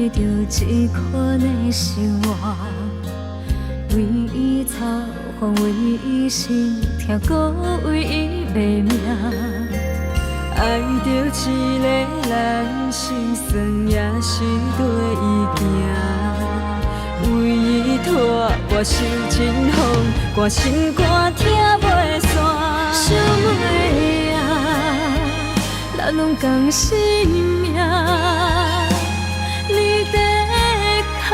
着一颗的心活，为伊操烦，为伊心痛，搁为伊卖命。爱着一个人，心酸也是跟伊行。为伊拖我受尽风，歌心肝听袂散。想袂啊，咱拢同性命，你在哭，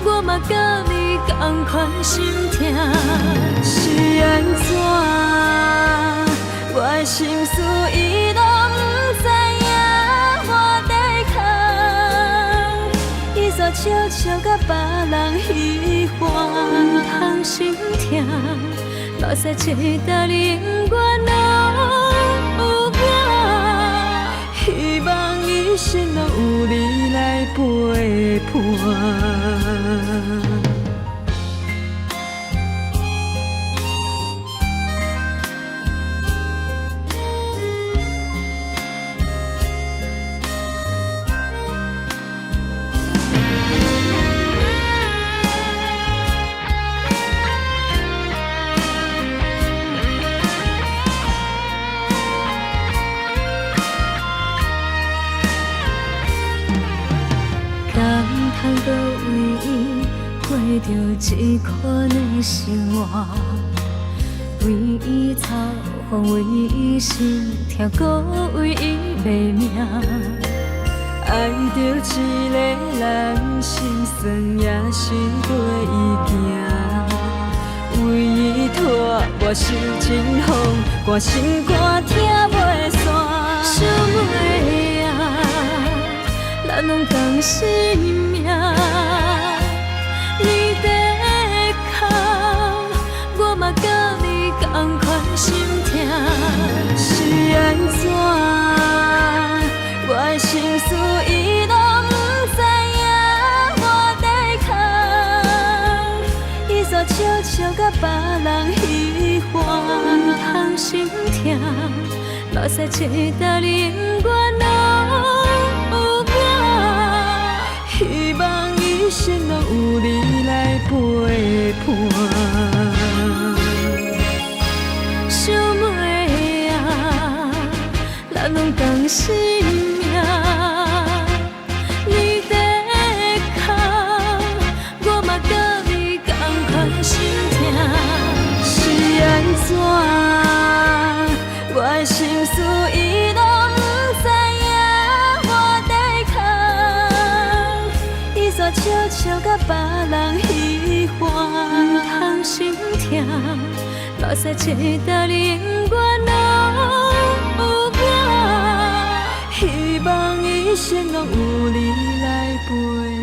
我嘛甲你同款心痛。是安怎？我的心事伊拢不知影，我在哭，伊煞悄悄甲别人喜欢。唔通心痛，目屎一搭永远拢有我，希望一生拢有你来陪伴。通搁为伊过着一颗的生活，为伊操烦，为伊心痛，搁为伊卖命。爱着一个人，心酸也是跟伊行。为伊拖我受尽风，歌心肝听袂散。想袂啊，咱拢同性命，你在哭，我嘛甲你同款心痛。是安怎？我的心事伊拢不知影，我在哭，伊煞悄悄甲别人喜欢。唔通心痛，目屎一搭永远拢有我，希望一生拢有你来陪伴。想袂啊，咱拢同性命，你在哭，我嘛甲你同款心痛。是安怎？我的心事伊拢不知影，我在哭，伊煞悄悄甲别人喜欢。唔通心痛，目屎一搭永远拢有我，希望一生拢有你来陪。